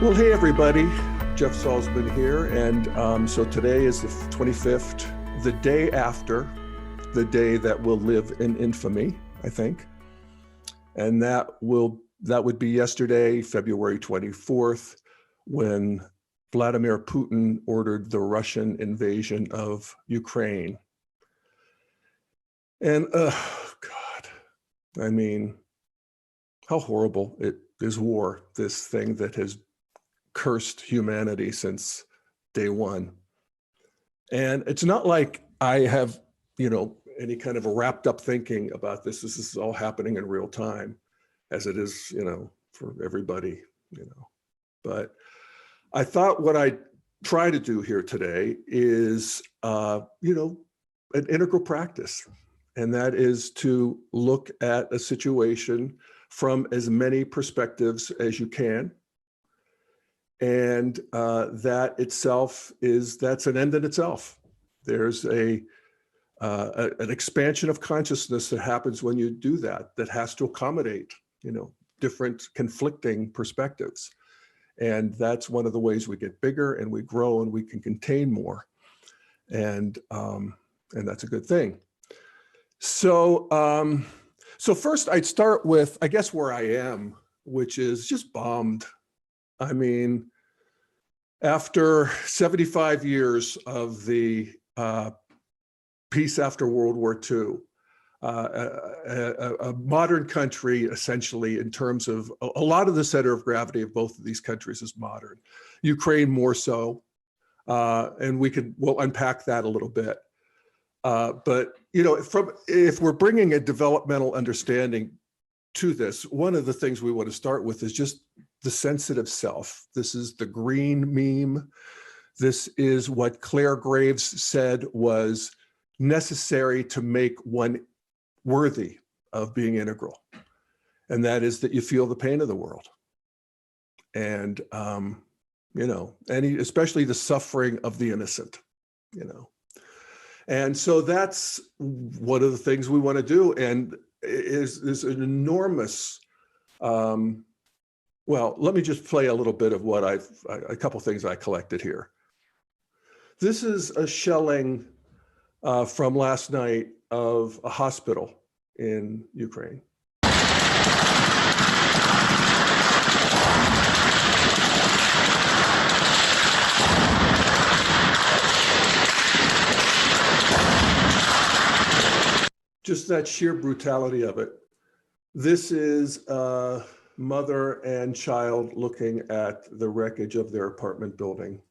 Well, hey everybody, Jeff Salzman here, and so today is the 25th, the day after the day that will live in infamy, I think, and that would be yesterday, February 24th, when Vladimir Putin ordered the Russian invasion of Ukraine. And God, I mean, how horrible it is war, this thing that has cursed humanity since day one. And it's not like I have, any kind of a wrapped up thinking about this. This is all happening in real time, as it is, for everybody, But I thought what I'd try to do here today is, an integral practice. And that is to look at a situation from as many perspectives as you can. And that itself that's an end in itself. There's an expansion of consciousness that happens when you do that has to accommodate, different conflicting perspectives. And that's one of the ways we get bigger and we grow and we can contain more. And that's a good thing. So, so first I'd start with, I guess, where I am, which is just bombed. I mean, after 75 years of the peace after World War II, a modern country, essentially, in terms of a lot of the center of gravity of both of these countries is modern. Ukraine more so, and we'll unpack that a little bit. But if we're bringing a developmental understanding to this, one of the things we want to start with is just the sensitive self. This is the green meme. This is what Claire Graves said was necessary to make one worthy of being integral. And that is that you feel the pain of the world. And, especially the suffering of the innocent, And so that's one of the things we want to do. And is an enormous, well, let me just play a little bit of what a couple things I collected here. This is a shelling from last night of a hospital in Ukraine. Just that sheer brutality of it. This is a mother and child looking at the wreckage of their apartment building.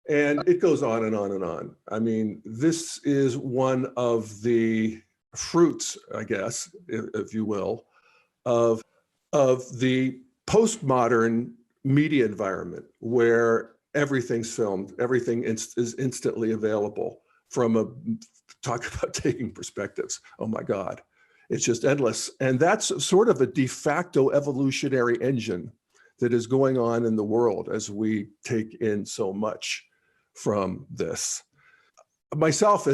And it goes on and on and on. I mean, this is one of the fruits, I guess, if you will, of the postmodern media environment where everything's filmed, everything is instantly available talk about taking perspectives. Oh my God, it's just endless. And that's sort of a de facto evolutionary engine that is going on in the world as we take in so much from this. Myself,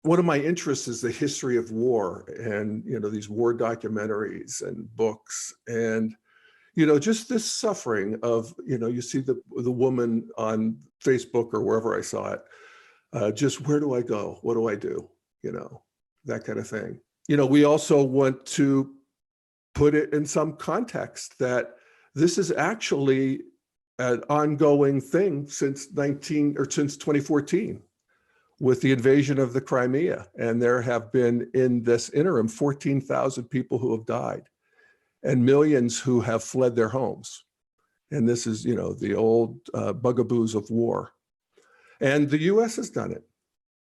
one of my interests is the history of war and, these war documentaries and books and, just this suffering of, you see the woman on Facebook or wherever I saw it, just where do I go? What do I do? That kind of thing. We also want to put it in some context that this is actually an ongoing thing since 2014 with the invasion of the Crimea. And there have been in this interim 14,000 people who have died and millions who have fled their homes. And this is, the old bugaboos of war. And the US has done it.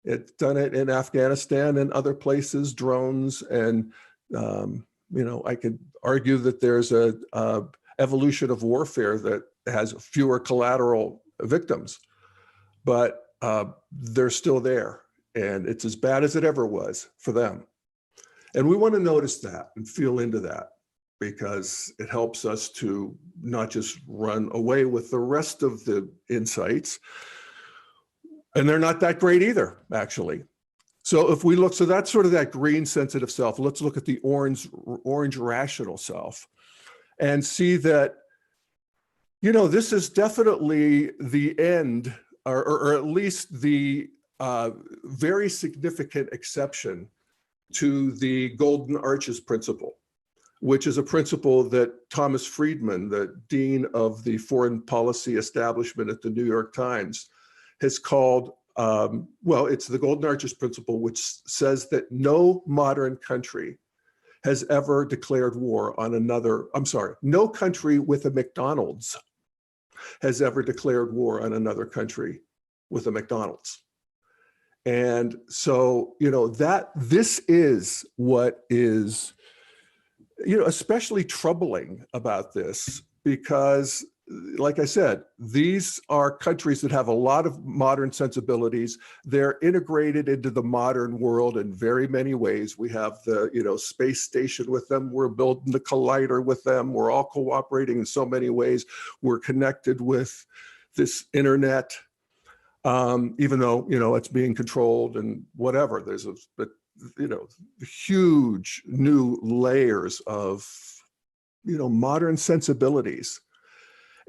It's done it in Afghanistan and other places, drones. And, I could argue that there's a evolution of warfare that has fewer collateral victims, but they're still there. And it's as bad as it ever was for them. And we want to notice that and feel into that because it helps us to not just run away with the rest of the insights. And they're not that great either, actually. So if we look, so that's sort of that green sensitive self. Let's look at the orange rational self and see that You know, this is definitely the end, or at least the very significant exception to the Golden Arches principle, which is a principle that Thomas Friedman, the dean of the foreign policy establishment at the New York Times, has called, well, it's the Golden Arches principle, which says that no modern country has ever declared war on another, I'm sorry, no country with a McDonald's has ever declared war on another country with a McDonald's. And so, you know, that this is what is, you know, especially troubling about this, because like I said, these are countries that have a lot of modern sensibilities. They're integrated into the modern world in very many ways. We have the, you know, space station with them. We're building the collider with them. We're all cooperating in so many ways. We're connected with this internet, even though, you know, it's being controlled and whatever. There's a, you know, huge new layers of, you know, modern sensibilities.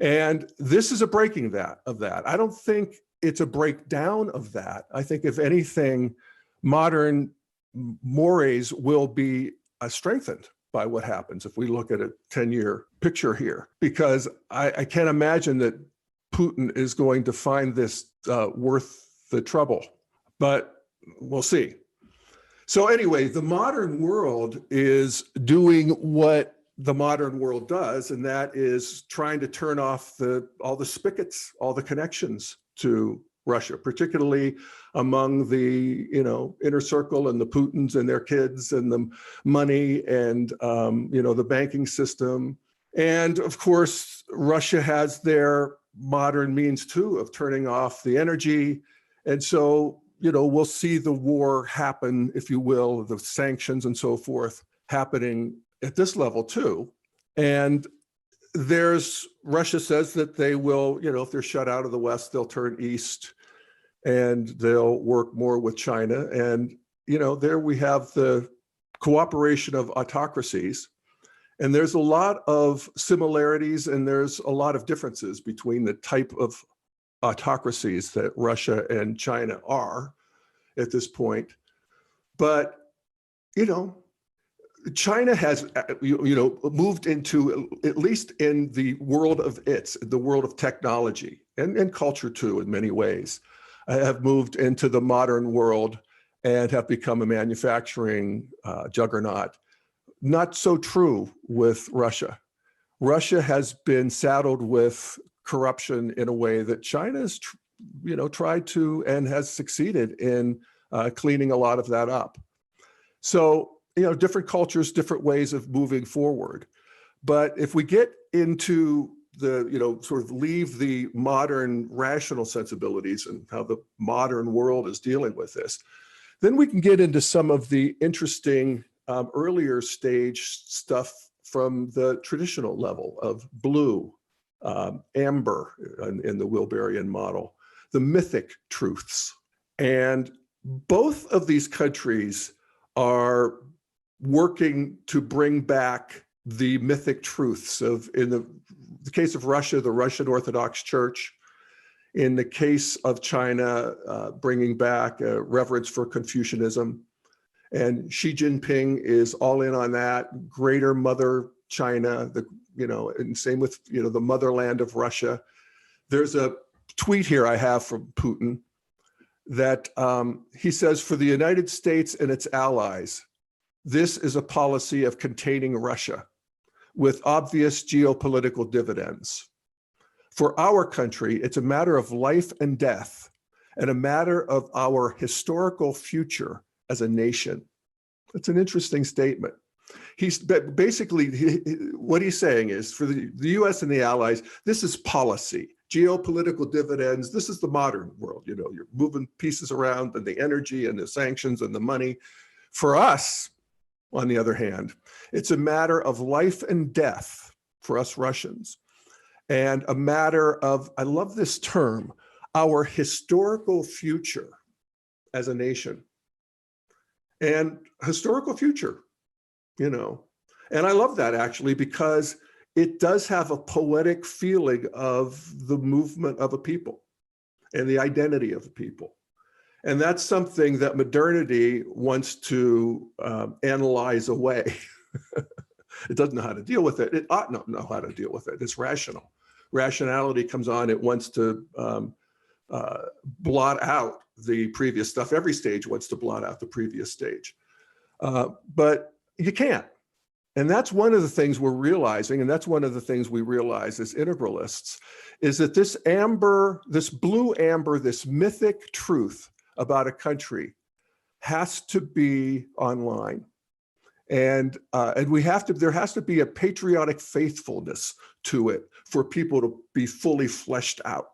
And this is a breaking of that. I don't think it's a breakdown of that. I think if anything, modern mores will be strengthened by what happens if we look at a 10-year picture here, because I can't imagine that Putin is going to find this worth the trouble, but we'll see. So anyway, the modern world is doing what the modern world does, and that is trying to turn off all the spigots, all the connections to Russia, particularly among the, you know, inner circle and the Putins and their kids and the money and, you know, the banking system. And of course, Russia has their modern means too of turning off the energy. And so, you know, we'll see the war happen, if you will, the sanctions and so forth happening at this level too. And Russia says that they will, you know, if they're shut out of the West, they'll turn east and they'll work more with China. And, you know, there we have the cooperation of autocracies. And there's a lot of similarities and there's a lot of differences between the type of autocracies that Russia and China are at this point. But, you know, China has, you know, moved into, at least in the world of the world of technology and culture too, in many ways, have moved into the modern world and have become a manufacturing juggernaut. Not so true with Russia. Russia has been saddled with corruption in a way that China has, you know, tried to and has succeeded in cleaning a lot of that up. So, you know, different cultures, different ways of moving forward. But if we get into the, you know, sort of leave the modern rational sensibilities and how the modern world is dealing with this, then we can get into some of the interesting earlier stage stuff from the traditional level of blue, amber in the Wilberian model, the mythic truths. And both of these countries are working to bring back the mythic truths of, in the case of Russia, the Russian Orthodox Church. In the case of China, bringing back a reverence for Confucianism. And Xi Jinping is all in on that. Greater Mother China, you know, and same with, you know, the motherland of Russia. There's a tweet here I have from Putin that he says, for the United States and its allies, this is a policy of containing Russia with obvious geopolitical dividends. For our country, it's a matter of life and death and a matter of our historical future as a nation. That's an interesting statement. He's basically, what he's saying is for the US and the allies, this is policy, geopolitical dividends. This is the modern world. You know, you're moving pieces around and the energy and the sanctions and the money. For us, on the other hand, it's a matter of life and death for us Russians, and a matter of, I love this term, our historical future as a nation. And historical future, you know. And I love that actually, because it does have a poetic feeling of the movement of a people and the identity of a people. And that's something that modernity wants to analyze away. It doesn't know how to deal with it. It ought not know how to deal with it. It's rational. Rationality comes on. It wants to blot out the previous stuff. Every stage wants to blot out the previous stage. But you can't. And that's one of the things we're realizing, and that's one of the things we realize as integralists, is that this amber, this blue amber, this mythic truth about a country has to be online. And we have to, there has to be a patriotic faithfulness to it for people to be fully fleshed out.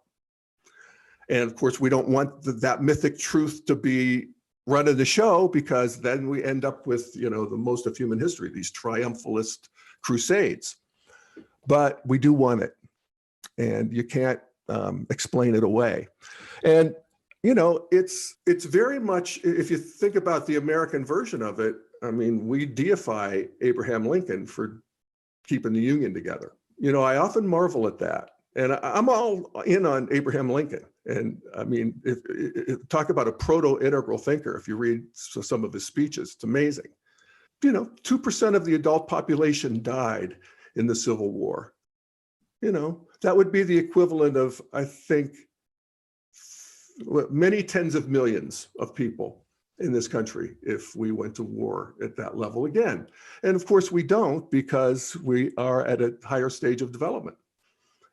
And of course, we don't want that mythic truth to be running the show, because then we end up with, you know, the most of human history, these triumphalist crusades. But we do want it, and you can't explain it away. And you know, it's very much, if you think about the American version of it, I mean, we deify Abraham Lincoln for keeping the Union together. You know, I often marvel at that. And I'm all in on Abraham Lincoln. And I mean, if talk about a proto-integral thinker, if you read some of his speeches, it's amazing. You know, 2% of the adult population died in the Civil War. You know, that would be the equivalent of, I think, many tens of millions of people in this country if we went to war at that level again. And of course we don't, because we are at a higher stage of development.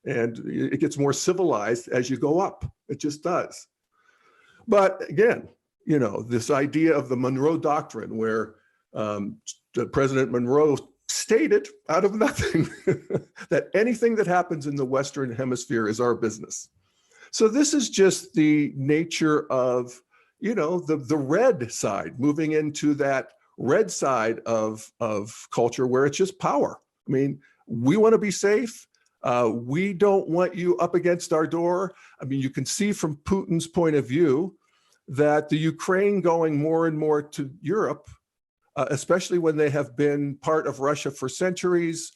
And it gets more civilized as you go up. It just does. But again, you know, this idea of the Monroe Doctrine, where President Monroe stated out of nothing that anything that happens in the Western Hemisphere is our business. So this is just the nature of, you know, the red side, moving into that red side of culture where it's just power. I mean, we want to be safe. We don't want you up against our door. I mean, you can see from Putin's point of view that the Ukraine going more and more to Europe, especially when they have been part of Russia for centuries,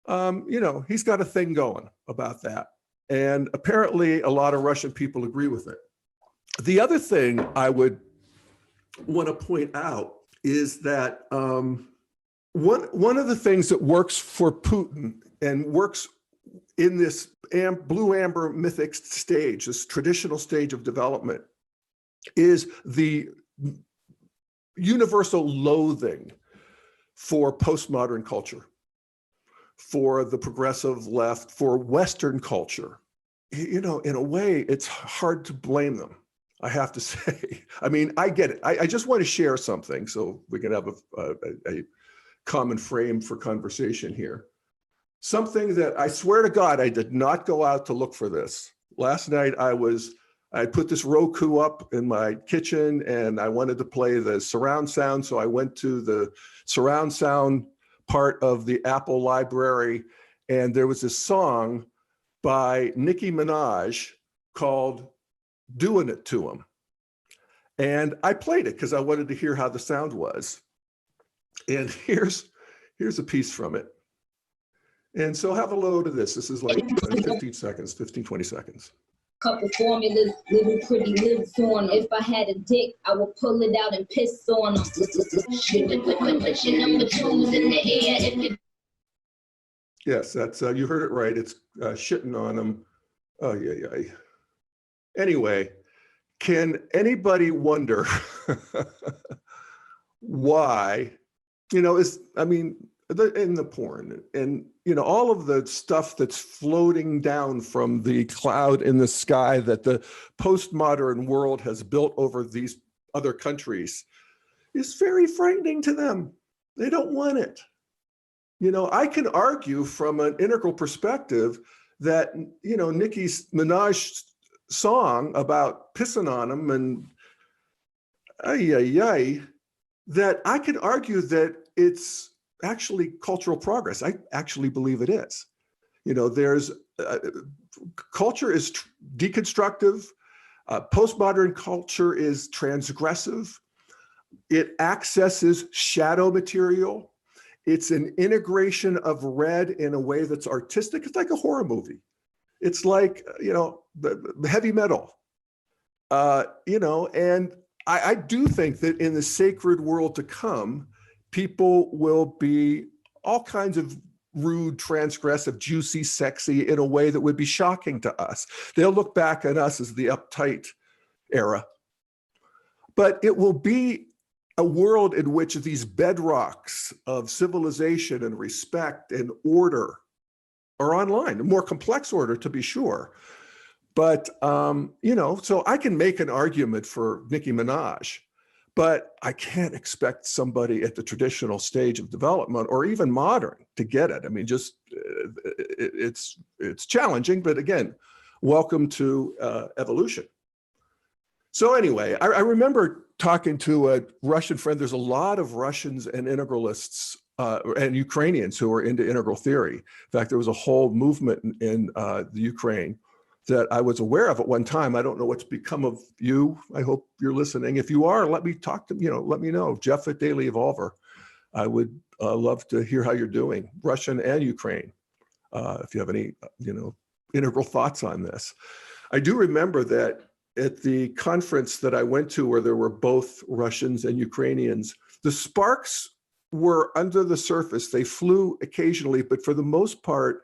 you know, he's got a thing going about that. And apparently a lot of Russian people agree with it. The other thing I would want to point out is that one of the things that works for Putin and works in this blue amber mythic stage, this traditional stage of development, is the universal loathing for postmodern culture, for the progressive left, for Western culture. You know, in a way, it's hard to blame them, I have to say. I mean, I get it. I just want to share something so we can have a common frame for conversation here. Something that I swear to God, I did not go out to look for this. Last night, I put this Roku up in my kitchen and I wanted to play the surround sound. So I went to the surround sound part of the Apple library, and there was this song by Nicki Minaj called "Doing It to Him." And I played it because I wanted to hear how the sound was. And here's a piece from it. And so have a load of this. This is like 15 seconds, 15, 20 seconds. Couple formulas, little pretty lips on. If I had a dick, I would pull it out and piss on them. Put your number twos in the air. Yes, that's you heard it right. It's shitting on them. Oh yeah. Anyway, can anybody wonder why? You know, in the porn and, you know, all of the stuff that's floating down from the cloud in the sky that the postmodern world has built over these other countries is very frightening to them. They don't want it. You know, I can argue from an integral perspective that, you know, Nicki Minaj's song about pissing on them and that I could argue that it's actually cultural progress. I actually believe it is. You know, there's culture is deconstructive. Postmodern culture is transgressive. It accesses shadow material. It's an integration of red in a way that's artistic. It's like a horror movie. It's like, the heavy metal, and I do think that in the sacred world to come, people will be all kinds of rude, transgressive, juicy, sexy in a way that would be shocking to us. They'll look back at us as the uptight era, but it will be a world in which these bedrocks of civilization and respect and order are online, a more complex order to be sure. But, so I can make an argument for Nicki Minaj, but I can't expect somebody at the traditional stage of development or even modern to get it. I mean, just it's challenging, but again, welcome to evolution. So anyway, I remember talking to a Russian friend. There's a lot of Russians and integralists and Ukrainians who are into integral theory. In fact, there was a whole movement in the Ukraine that I was aware of at one time. I don't know what's become of you. I hope you're listening. If you are, let me talk to, let me know. Jeff at Daily Evolver. I would love to hear how you're doing, Russian and Ukraine, if you have any, integral thoughts on this. I do remember that at the conference that I went to where there were both Russians and Ukrainians, the sparks were under the surface. They flew occasionally, but for the most part,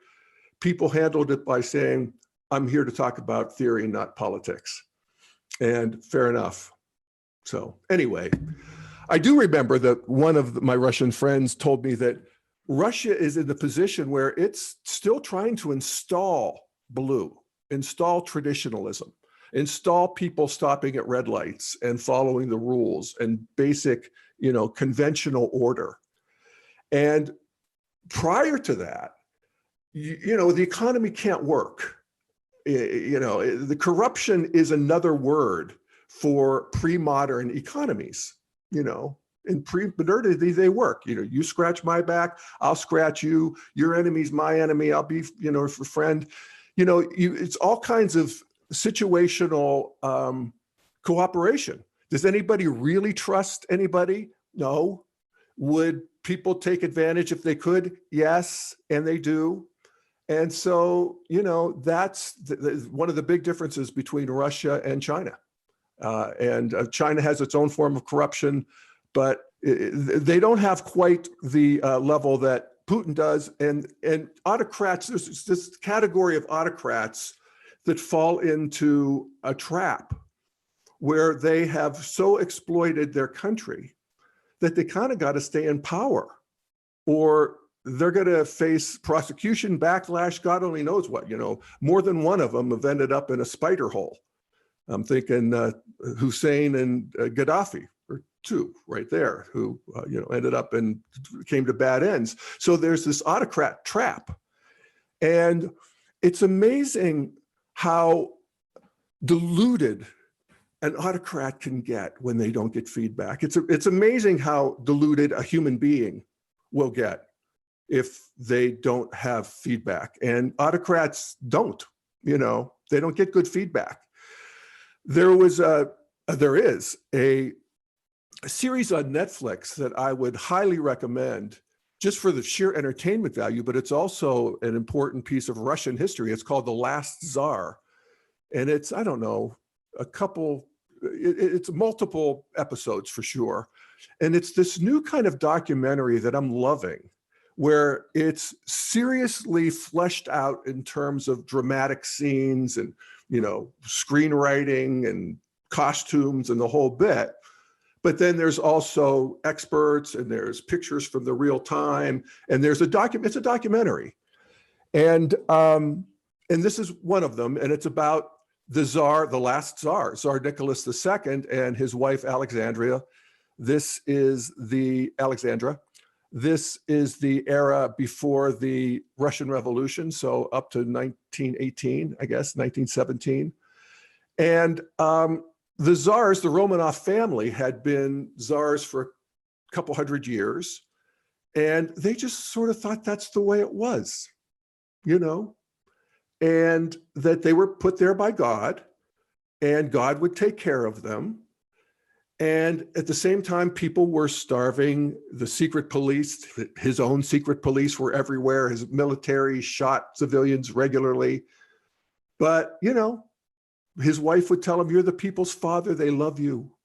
people handled it by saying, I'm here to talk about theory, not politics. And fair enough. So anyway, I do remember that one of my Russian friends told me that Russia is in the position where it's still trying to install traditionalism, install people stopping at red lights and following the rules and basic, conventional order. And prior to that, the economy can't work. The corruption is another word for pre-modern economies. In pre-modernity, they work. You scratch my back, I'll scratch you. Your enemy's my enemy. I'll be, a friend. It's all kinds of situational cooperation. Does anybody really trust anybody? No. Would people take advantage if they could? Yes, and they do. And so, that's one of the big differences between Russia and China. And China has its own form of corruption, but they don't have quite the level that Putin does. And autocrats, there's this category of autocrats that fall into a trap where they have so exploited their country that they kind of got to stay in power, or they're going to face prosecution, backlash, God only knows what. More than one of them have ended up in a spider hole. I'm thinking Hussein and Gaddafi, or two right there, who ended up and came to bad ends. So there's this autocrat trap. And it's amazing how deluded an autocrat can get when they don't get feedback. It's amazing how deluded a human being will get if they don't have feedback. And autocrats don't, they don't get good feedback. There is a series on Netflix that I would highly recommend just for the sheer entertainment value, but it's also an important piece of Russian history. It's called The Last Czar. And it's, I don't know, it's multiple episodes for sure. And it's this new kind of documentary that I'm loving, where it's seriously fleshed out in terms of dramatic scenes and, screenwriting and costumes and the whole bit. But then there's also experts and there's pictures from the real time, and there's it's a documentary. And this is one of them, and it's about the Tsar, the last Tsar, Czar Nicholas II and his wife, Alexandra. This is the era before the Russian Revolution, so up to 1918, I guess, 1917. And the Tsars, the Romanov family, had been Tsars for a couple hundred years, and they just sort of thought that's the way it was, and that they were put there by God, and God would take care of them. And at the same time, people were starving. The secret police, his own secret police, were everywhere. His military shot civilians regularly. But, you know, his wife would tell him, "You're the people's father. They love you."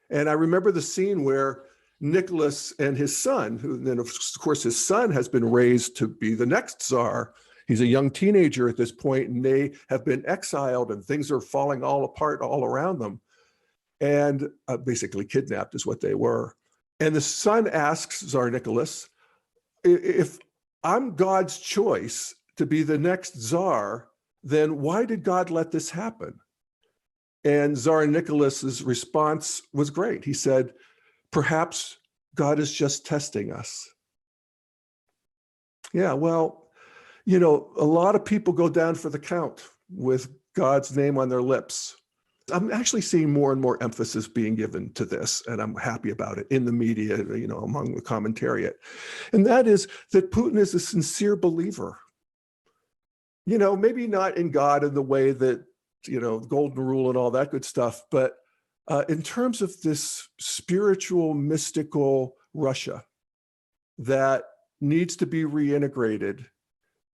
And I remember the scene where Nicholas and his son, who then of course his son has been raised to be the next Tsar. He's a young teenager at this point, and they have been exiled and things are falling all apart all around them. And basically kidnapped is what they were. And the son asks Tsar Nicholas, "If I'm God's choice to be the next Tsar, then why did God let this happen?" And Tsar Nicholas's response was great. He said, "Perhaps God is just testing us." Yeah, well, you know, a lot of people go down for the count with God's name on their lips. I'm actually seeing more and more emphasis being given to this, and I'm happy about it in the media, you know, among the commentariat. And that is that Putin is a sincere believer. You know, maybe not in God in the way that, you know, golden rule and all that good stuff, but in terms of this spiritual, mystical Russia that needs to be reintegrated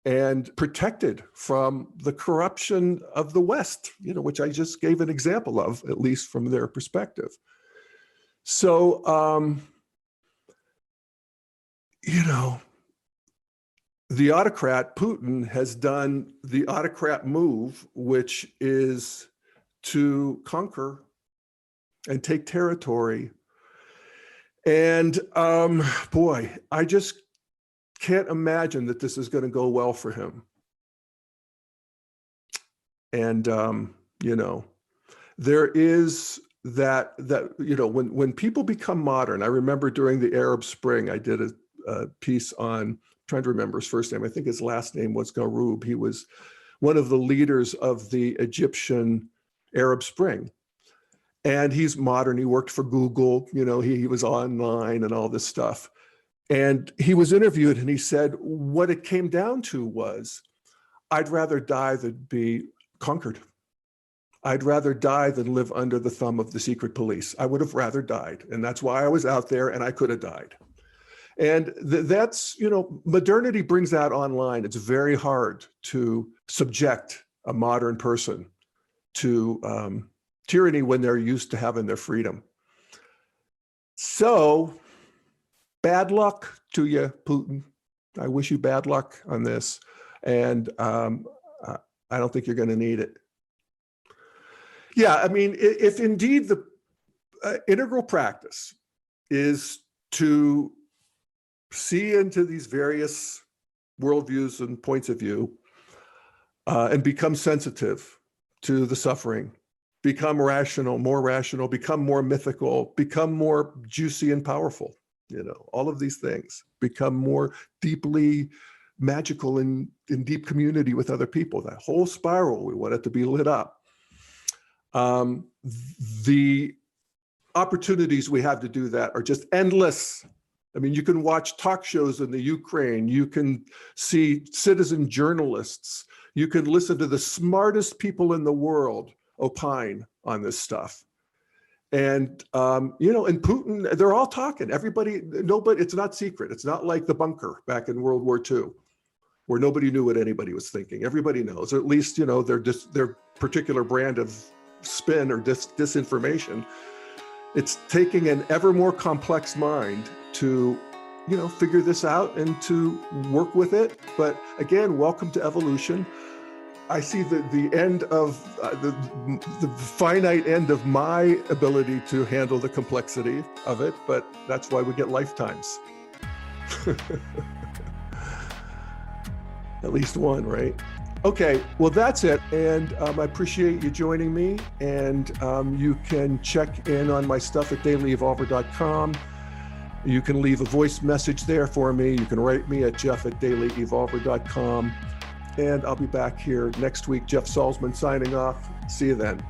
and protected from the corruption of the West, you know, which I just gave an example of, at least from their perspective. So, you know, the autocrat, Putin, has done the autocrat move, which is to conquer and take territory. And boy, I just can't imagine that this is going to go well for him. And you know, there is that you know, when people become modern. I remember during the Arab Spring, I did a piece on, I'm trying to remember his first name. I think his last name was Garoub. He was one of the leaders of the Egyptian Arab Spring. And he's modern. He worked for Google. You know, he was online and all this stuff. And he was interviewed and he said, what it came down to was, I'd rather die than be conquered. I'd rather die than live under the thumb of the secret police. I would have rather died. And that's why I was out there, and I could have died. And that's, you know, modernity brings that online. It's very hard to subject a modern person to tyranny when they're used to having their freedom. So bad luck to you, Putin. I wish you bad luck on this. And I don't think you're going to need it. Yeah, I mean, if indeed the integral practice is to see into these various worldviews and points of view and become sensitive to the suffering, become rational, become more mythical, become more juicy and powerful, you know, all of these things, become more deeply magical in deep community with other people. That whole spiral, we want it to be lit up. The opportunities we have to do that are just endless. I mean, you can watch talk shows in the Ukraine, you can see citizen journalists, you can listen to the smartest people in the world opine on this stuff. And, you know, and Putin, they're all talking, everybody, nobody, it's not secret. It's not like the bunker back in World War II, where nobody knew what anybody was thinking. Everybody knows, or at least, you know, their particular brand of spin or disinformation. It's taking an ever more complex mind to, you know, figure this out and to work with it. But again, welcome to evolution. I see the end of the finite end of my ability to handle the complexity of it, but that's why we get lifetimes. At least one, right? Okay, well, that's it. And I appreciate you joining me. And you can check in on my stuff at dailyevolver.com. You can leave a voice message there for me. You can write me at jeff@dailyevolver.com. And I'll be back here next week. Jeff Salzman signing off. See you then.